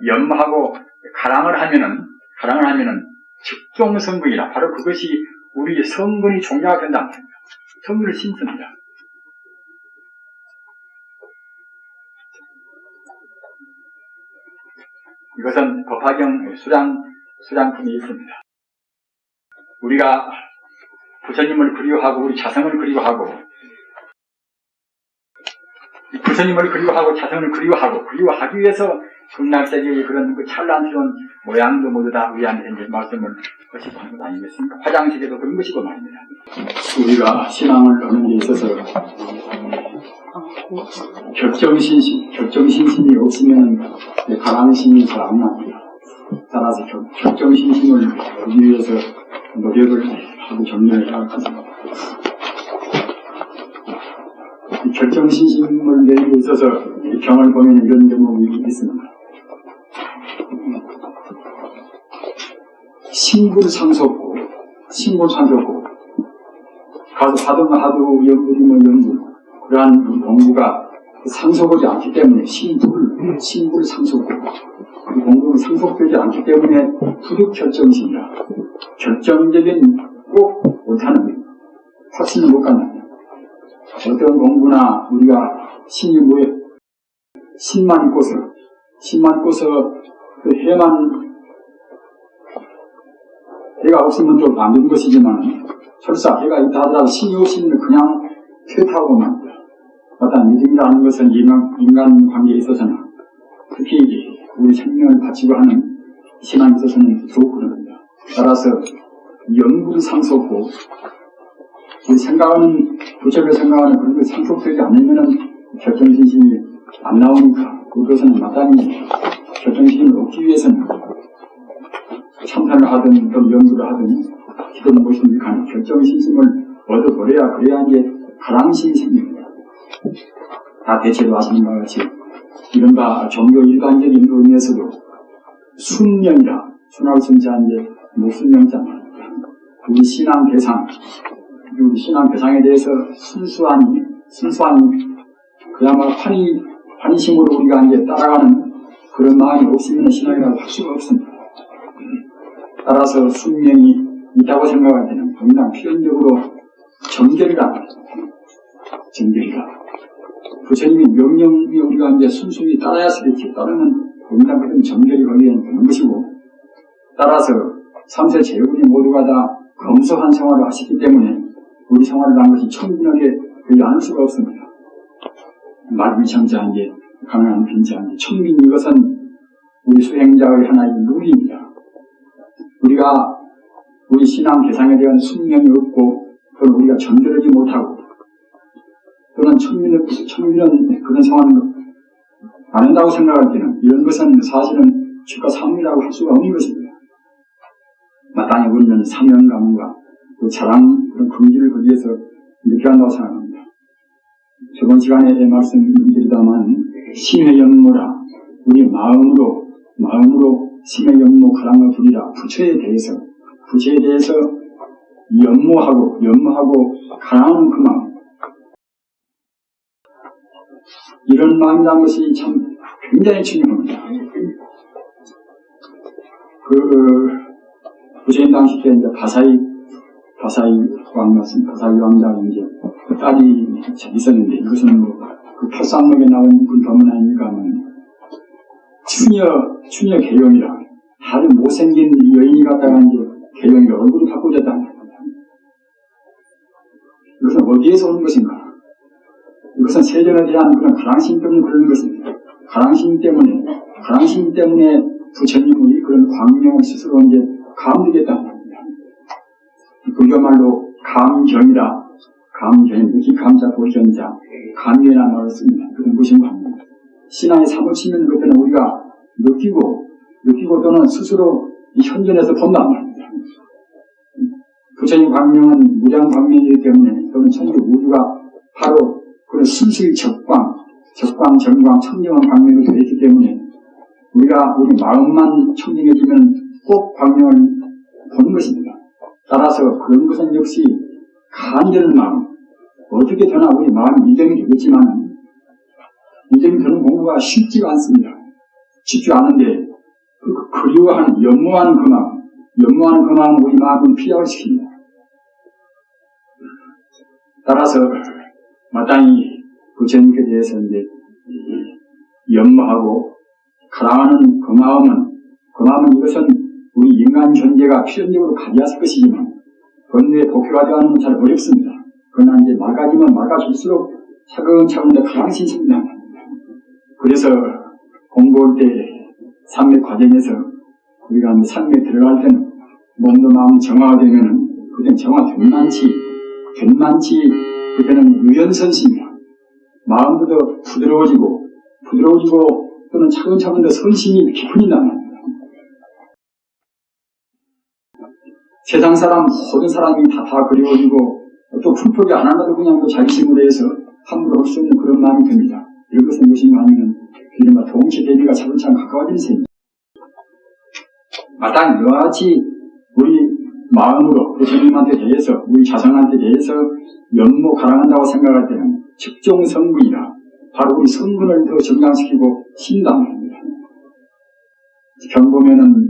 연모하고 가랑을 하면은 직종성근이라 바로 그것이 우리 성근이 종자가 된다. 성근을 심습니다. 이것은 법화경 수량품이 있습니다. 우리가 부처님을 그리워하고 우리 자성을 그리워하고 부처님을 그리워하고 자성을 그리워하기 위해서 극락세계의 그런 그 찬란스러운 모양도 모두 다 우리한테 이제 말씀을 하시고 하는 것 아니겠습니까? 화장실에도 그런 것이고 말입니다. 우리가 신앙을 하는 데 있어서 격정신심이 없으면 가랑심이 잘 안 나옵니다. 따라서 격정신심을 하기 위해서 노력을 하고 정리를 해야 하겠습니다. 결정신심을 내리게 있어서 이 경을 보면 이런 제목이 있습니다. 신불상속고, 신불상속고, 가서 하도 연구이면 연구, 그러한 공부가 상속하지 않기 때문에 신불상속고, 공부가 상속되지 않기 때문에 부득결정신이라, 결정적인 꼭 못하는, 확신을 못 갖는, 어떤 공부나 우리가 신이 뭐에, 신만 있고서 그 해가 없으면 좀 안 되는 것이지만, 설사 해가 있다 하더라도 신이 없으면 그냥 퇴타하고 맙니다. 어떤 믿음이라는 것은 인간 관계에 있어서는, 특히 우리 생명을 바치고 하는 신앙에 있어서는 더욱 그럽니다. 따라서 연구를 상속고, 우리 생각하는, 부처를 생각하는 그런 게 상속되지 않으면은 결정신심이 안 나오니까, 그것은 마땅히 결정신심을 얻기 위해서는 참선을 하든 또 연구를 하든 기도는 무엇이든 간에 결정신심을 얻어버려야, 그래야 이제 가랑심이 생깁니다. 다 대체로 하시는 것 같이 이른바 종교 일반적인 의미에서도 순명이라, 순하고 순자 이제 목순명자입니다. 우리 신앙 대상에 대해서 순수하니 그야말로 환희심으로 우리가 이제 따라가는 그런 마음이 없으면 신앙이라고 할 수가 없습니다. 따라서 순명이 있다고 생각할 때는 분명 필연적으로 정결이라. 부처님이 명령이 우리가 이제 순순히 따라야 되겠지. 따르면 분명 그런 정결이 거기에 되는 것이고, 따라서 삼세 제국이 모두가 다 검소한 생활을 하시기 때문에 우리 생활을 한 것이 청진하게 되지 않을 수가 없습니다. 말불참자한게 가능한 빈자한게 청민, 이것은 우리 수행자의 하나의 룰입니다. 우리 신앙 대상에 대한 순명이 없고, 또는 우리가 정결하지 못하고, 또는 청민은 그런 상황을 안 한다고 생각할 때는 이런 것은 사실은 주가 사문이라고 할 수가 없는 것입니다. 마땅히 우리는 사명감과 그 자랑, 그런 긍지를 거기에서 느껴야 한다고 생각합니다. 저번 시간에 말씀드리다만, 심의 연모라, 우리 마음으로 심의 연모 가랑을 부리라. 부처에 대해서 연모하고 가랑하는 그 마음, 이런 마음이라는 것이 참 굉장히 중요합니다. 부처님 당시 때 이제 가사이 왕자 이제 그 딸이 있었는데, 이것은 그 팔상목에 나온 그 법문 아닙니까? 추녀 개용이라, 아주 못생긴 여인이 갖다가 이제 개용이 얼굴이 바꾸졌다. 이것은 어디에서 오는 것인가? 이것은 세전에 대한 그런 가랑심 때문에 그런 것입니다. 가랑심 때문에 부처님이 그런 광명을 스스로 이제 감되겠다는 겁니다. 불교말로 감견이라, 느끼 감자 보견자, 감견이라는 말을 씁니다. 그건 무슨 감입니다. 신앙에 사무치면 그때는 우리가 느끼고 또는 스스로 이 현전에서 본단 말입니다. 부처님 광명은 무량 광명이기 때문에, 또는 천지 우주가 바로 그런 순수의 적광, 정광, 청정한 광명이 되어 있기 때문에 우리가 우리 마음만 청정해지면 꼭 광명을 보는 것입니다. 따라서 그런 것은 역시 간절한 마음, 어떻게 되나 우리 마음이 이점이 되겠지만, 이점이 되는 공부가 쉽지가 않습니다. 쉽지 않은데 그리워하는, 연모하는 그 마음, 우리 마음을 피력을 시킵니다. 따라서 마땅히 부처님께 대해서 이제 연모하고 가랑하는 그 마음은 이것은 우리 인간 존재가 필연적으로 가져야 할 것이지만, 본래에 독해가 되어가는 건 잘 어렵습니다. 그러나 이제 맑아질수록 차근차근 가랑심이 생긴다. 그래서 공부할 때 삼매 과정에서 우리가 삼매에 들어갈 때는 몸도 마음 정화가 되면은, 그때는 정화 된만치 그때는 유연선심이야. 마음도 더 부드러워지고 또는 차근차근 더 선심이 깊어진다는 겁니다. 세상 사람, 모든 사람이 다 그리워지고, 또 풀포기 안 하나도 그냥 자기 힘으로 해서 함부로 할 수 없는 그런 마음이 듭니다. 이것은 무엇인가 하면은 이른바 동시 대비가 차근차근 가까워지는 셈입니다. 마땅히 이와 같이 우리 마음으로 부처님한테 대해서 우리 자손한테 대해서 연모 가랑한다고 생각할 때는 직종성분이라 바로 우리 성분을 더 정장시키고 신단 말입니다. 병 보면은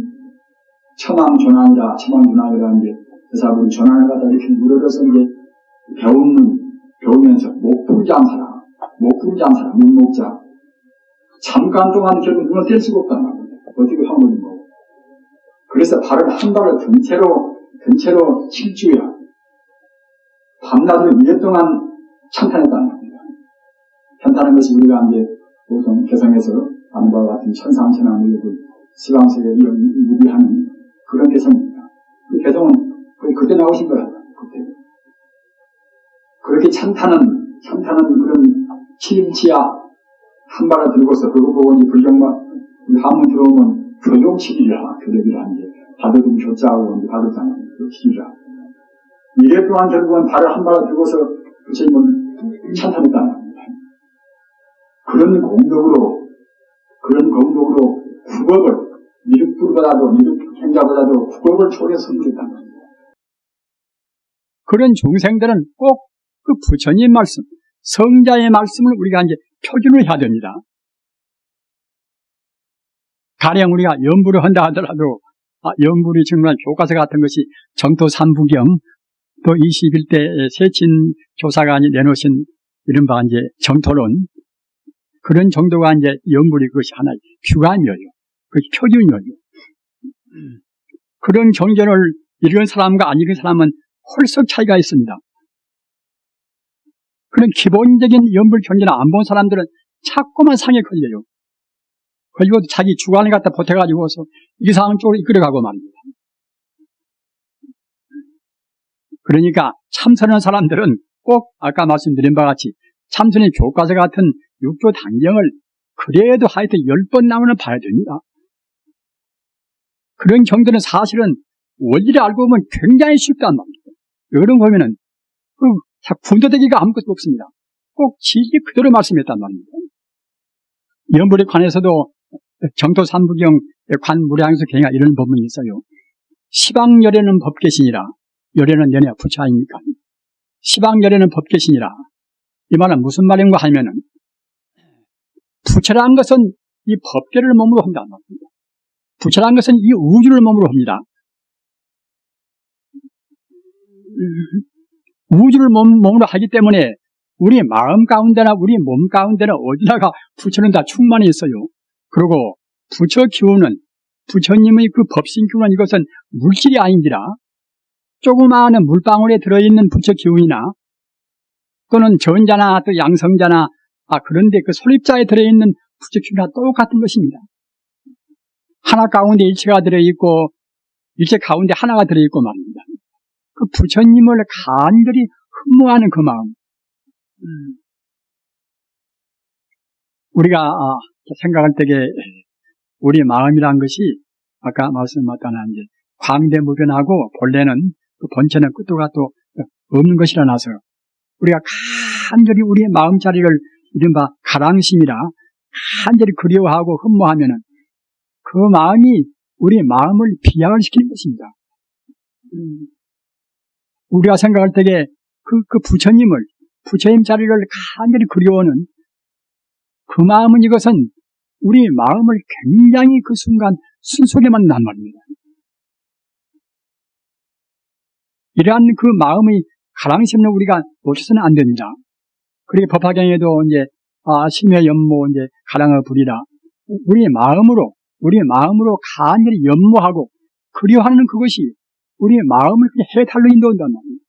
처남조난이라 처남조난이라는데 그래서 우리 조난을 갖다 이렇게 물어서 이제 배우면서 목풀장사라 눈목자 잠깐 동안 결국 눈을 뗄 수가 없단 말입니다. 어떻게 한번이 뭐 그래서 발을 한 발을 근체로 칠주야 밤낮으로 2년 동안 찬탄했단 말입니다. 찬탄한 것이 우리가 이제 보통 개성에서 아는 바와 같은 천상천왕 시방세계 이런 무비하는 그런 개성입니다. 그 개성은 거의 그때 나오신 거란 말이에요. 그때. 그렇게 찬탄은 그런 치임치야 한 발을 들고서 그거 보고 이제 불경과 우리 한문 들어오면 교종치기라 교대기라 이제 바다등 교자하고 이제 바다잖아요. 교치기라. 이래 또한 결국은 발을 한 발을 들고서 부처님은 찬탄했단 말입니다. 그런 공덕으로 국업을 미륵행자보다도 국업을 초래 선물했단 말입니다. 그런 중생들은 꼭 그 부처님 말씀, 성자의 말씀을 우리가 이제 표준을 해야 됩니다. 가령 우리가 연불을 한다 하더라도, 연불이 정말 교과서 같은 것이 정토 삼부경, 또 21대 세친 조사관이 내놓으신 이른바 이제 정토론, 그런 정도가 이제 연불이 그것이 하나의 규관이에요. 그것이 표준이에요. 그런 경전을 읽은 사람과 안 읽은 사람은 홀썩 차이가 있습니다. 그런 기본적인 연불 경전을 안 본 사람들은 자꾸만 상에 걸려요. 그리고 자기 주관을 갖다 보태가지고서 이상한 쪽으로 이끌어가고 말입니다. 그러니까 참선하는 사람들은 꼭 아까 말씀드린 바와 같이 참선의 교과서 같은 육조 단경을 그래도 하여튼 10번 나오는 봐야 됩니다. 그런 경전은 사실은 원리를 알고 보면 굉장히 쉽단 말입니다. 이런 거 보면은 군더대기가 아무것도 없습니다. 꼭 진리 그대로 말씀했단 말입니다. 연불에 관해서도 정토 삼부경 관무량서 경이가 이런 법문이 있어요. 시방열에는 법계시니라. 열에는 연애와 부처 아닙니까? 시방열에는 법계시니라. 이 말은 무슨 말인가 하면은 부처라는 것은 이 법계를 몸으로 한단 말입니다. 부처라는 것은 이 우주를 몸으로 합니다. 우주를 몸으로 하기 때문에 우리 마음 가운데나 우리 몸 가운데나 어디다가 부처는 다 충만히 있어요. 그리고 부처 기운은 부처님의 그 법신 기운은 이것은 물질이 아닌지라 조그마한 물방울에 들어있는 부처 기운이나 또는 전자나 또 양성자나 그런데 그 솔입자에 들어있는 부처 기운이나 똑같은 것입니다. 하나 가운데 일체가 들어있고 일체 가운데 하나가 들어있고 말입니다. 그 부처님을 간절히 흠모하는 그 마음. 우리가 생각할 때에 우리 마음이란 것이 아까 말씀드렸던 이제 광대무변하고 본래는 그 본체는 끝도 같도 없는 것이라나서 우리가 간절히 우리의 마음자리를 이른바 가랑심이라 간절히 그리워하고 흠모하면은 그 마음이 우리 마음을 비약을 시키는 것입니다. 우리가 생각할 때에 그 부처님 자리를 간절히 그리워하는 그 마음은 이것은 우리 마음을 굉장히 그 순간 순속에 만난 말입니다. 이러한 그 마음의 가랑심을 우리가 놓쳐서는 안 됩니다. 그리고 법화경에도 이제 심의 연모 이제 가랑을 부리라. 우리 마음으로 간절히 연모하고 그리워하는 그것이 우리의 마음을 해탈로 인도한단 말입니다.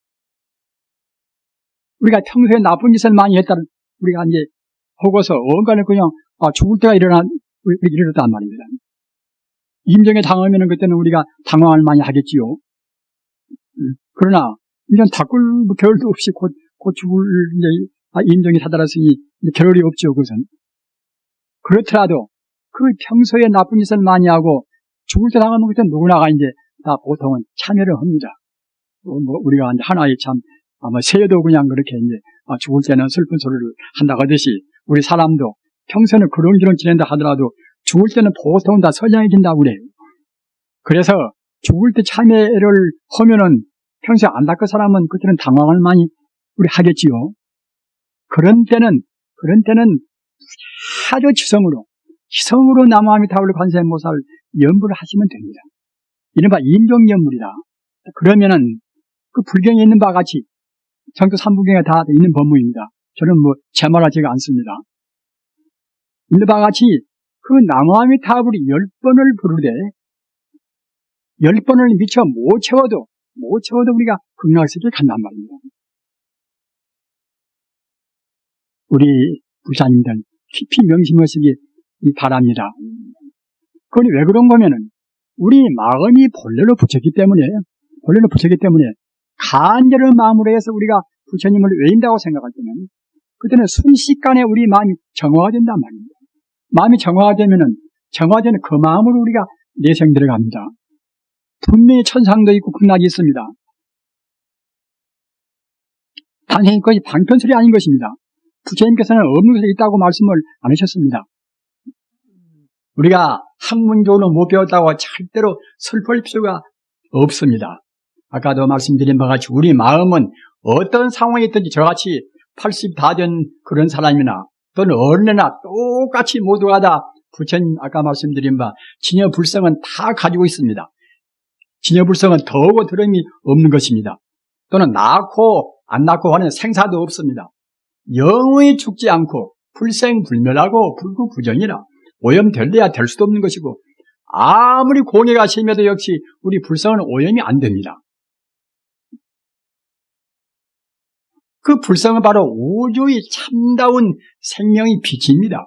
우리가 평소에 나쁜 짓을 많이 했다는 우리가 이제 혹어서 언간에 그냥 죽을 때가 이르렀단 말입니다. 임정에 당하면은 그때는 우리가 당황을 많이 하겠지요. 그러나 이런 닦을 겨울도 없이 곧 죽을 임정이 다다랐으니 겨울이 없죠. 그것은 그렇더라도 그 평소에 나쁜 짓을 많이 하고 죽을 때 당하면 그때 누구나가 이제 다 보통은 참여를 합니다. 우리가 이제 하나의 참, 세도 그냥 그렇게 이제 죽을 때는 슬픈 소리를 한다고 하듯이 우리 사람도 평소에는 그런 길을 지낸다 하더라도 죽을 때는 보통은 다 선량해진다고 그래요. 그래서 죽을 때 참회를 하면은 평소에 안 닦은 사람은 그때는 당황을 많이 우리 하겠지요. 그런 때는 아주 지성으로 남아미타불 관세음보살 연부를 하시면 됩니다. 이른바 임종연물이다. 그러면은 그 불경에 있는 바와 같이 정도 3부경에 다 있는 법문입니다. 저는 제말하지가 않습니다. 있는 바와 같이 그 남아미타불이 10번을 부르되 10번을 미처 못 채워도 우리가 극락세계에 간단 말입니다. 우리 부사님들 깊이 명심하시기 바랍니다. 그건 왜 그런 거면은 우리 마음이 본래로 붙였기 때문에 간절한 마음으로 해서 우리가 부처님을 외인다고 생각할 때는 그때는 순식간에 우리 마음이 정화가 된단 말입니다. 마음이 정화가 되는 그 마음으로 우리가 내생 들어갑니다. 분명히 천상도 있고 극락이 있습니다. 단순히 거의 방편설이 아닌 것입니다. 부처님께서는 없는 것이 있다고 말씀을 안 하셨습니다. 우리가 학문적으로 못 배웠다고 절대로 슬플 필요가 없습니다. 아까도 말씀드린 바와 같이 우리 마음은 어떤 상황에 있든지 저같이 80 다 된 그런 사람이나 또는 어른이나 똑같이 모두가 다 부처님 아까 말씀드린 바 진여불성은 다 가지고 있습니다. 진여불성은 더욱 드럼이 없는 것입니다. 또는 낳고 안 낳고 하는 생사도 없습니다. 영원히 죽지 않고 불생불멸하고 불구부정이라 오염될래야 될 수도 없는 것이고 아무리 공해가 심해도 역시 우리 불성은 오염이 안 됩니다. 그 불성은 바로 우주의 참다운 생명의 빛입니다.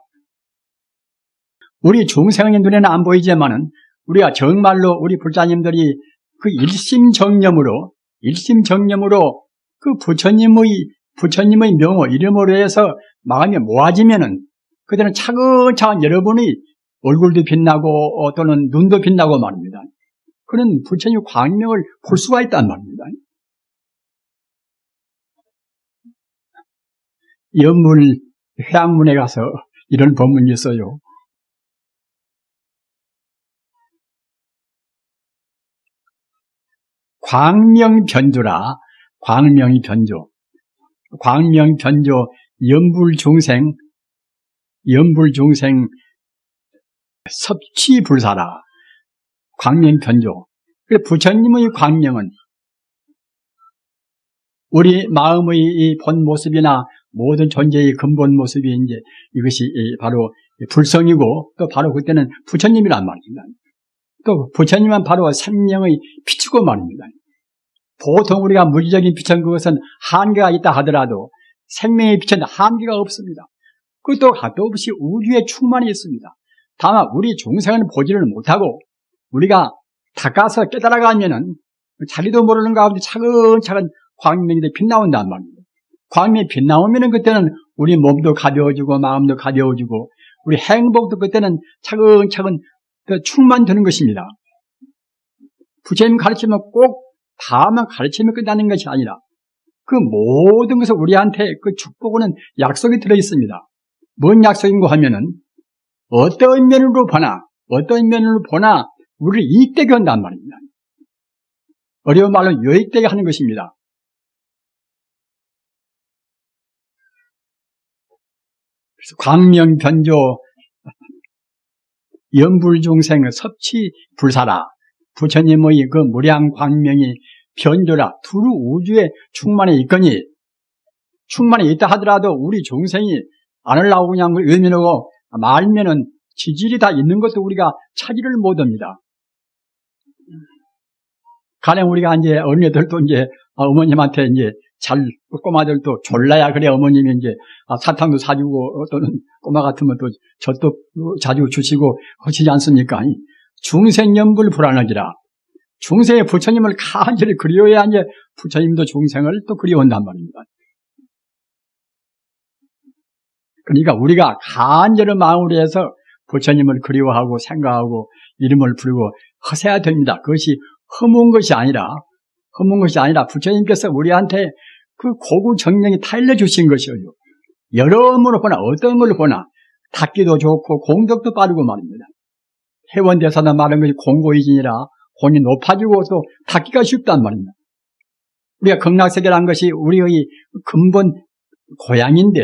우리 중생의 눈에는 안 보이지만은 우리가 정말로 우리 불자님들이 그 일심정념으로 그 부처님의 명호 이름으로 해서 마음이 모아지면은 그때는 차근차근 여러분의 얼굴도 빛나고 또는 눈도 빛나고 말입니다. 그런 부처님 광명을 볼 수가 있단 말입니다. 연물 회양문에 가서 이런 법문이 있어요. 광명변조라. 광명변조 연불중생 섭취불사라. 광명변조. 부처님의 광명은 우리 마음의 이 본 모습이나 모든 존재의 근본 모습이 이제 이것이 바로 불성이고 또 바로 그때는 부처님이란 말입니다. 또 부처님은 바로 생명의 빛이고 말입니다. 보통 우리가 물리적인 빛은 그것은 한계가 있다 하더라도 생명의 빛은 한계가 없습니다. 그것도 값도 없이 우주에 충만히 있습니다. 다만 우리 중생은 보지를 못하고 우리가 닦아서 깨달아가면은 자기도 모르는 가운데 차근차근 광명이 빛나온단 말입니다. 광명이 빛나오면은 그때는 우리 몸도 가벼워지고 마음도 가벼워지고 우리 행복도 그때는 차근차근 충만되는 것입니다. 부처님 가르치면 꼭 다만 가르치면 끝나는 것이 아니라 그 모든 것을 우리한테 그 축복은 약속이 들어있습니다. 뭔 약속인고 하면은 어떤 면으로 보나 우리를 이익되게 한단 말입니다. 어려운 말로 유익되게 하는 것입니다. 그래서 광명변조 연불중생 섭취불사라. 부처님의 그 무량 광명이 변조라. 두루 우주에 충만해 있거니 충만해 있다 하더라도 우리 중생이 안으려고 그냥 외면하고 말면은 지질이 다 있는 것도 우리가 차지를 못합니다. 가령 우리가 이제 어린애들도 이제 어머님한테 이제 꼬마들도 졸라야 그래 어머님이 이제 사탕도 사주고 또는 꼬마 같으면 또 젖도 자주 주시고 하시지 않습니까? 중생연불 불안하기라. 중생의 부처님을 간절히 그리워야 이제 부처님도 중생을 또 그리워한단 말입니다. 그러니까 우리가 간절한 마음으로 해서 부처님을 그리워하고 생각하고 이름을 부르고 하셔야 됩니다. 그것이 허문 것이 아니라 부처님께서 우리한테 그 고구 정령이 타일러 주신 것이에요. 여러모로 보나 어떤 걸로 보나 닦기도 좋고 공덕도 빠르고 말입니다. 해원대사나 말한 것이 공고이진이라 혼이 높아지고 또 닦기가 쉽단 말입니다. 우리가 극락세계라는 것이 우리의 근본 고향인데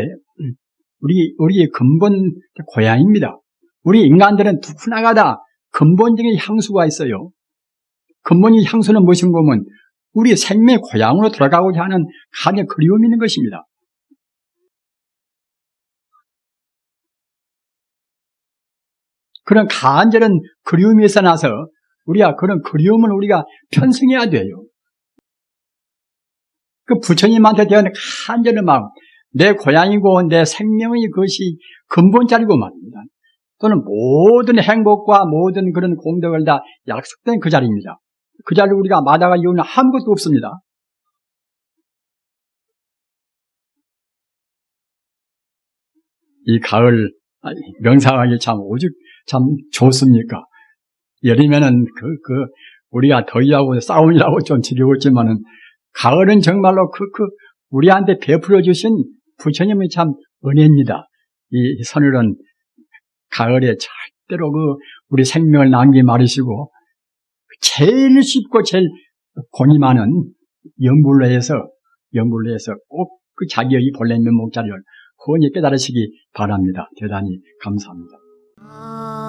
우리의 근본 고향입니다. 우리 인간들은 누구나가 다 근본적인 향수가 있어요. 근본적인 향수는 무엇인 거면 우리 생명의 고향으로 돌아가고자 하는 간의 그리움이 있는 것입니다. 그런 간절한 그리움이 있어 나서 우리가 그런 그리움을 우리가 편성해야 돼요. 그 부처님한테 대한 간절한 마음, 내 고향이고 내 생명의 그것이 근본자리고 말입니다. 또는 모든 행복과 모든 그런 공덕을 다 약속된 그 자리입니다. 그 자리를 우리가 마다갈 이유는 아무것도 없습니다. 이 가을 명상하기 참 오죽 참 좋습니까? 여름에는 우리가 더위하고 싸움이라고 좀 지루했지만은 가을은 정말로 우리한테 베풀어 주신 부처님의 참 은혜입니다. 이 서늘한 가을에 절대로 우리 생명을 낭비 말으시고 제일 쉽고 제일 공이 많은 연불로에서 꼭 그 자기의 본래 면목자리를 후원히 깨달으시기 바랍니다. 대단히 감사합니다.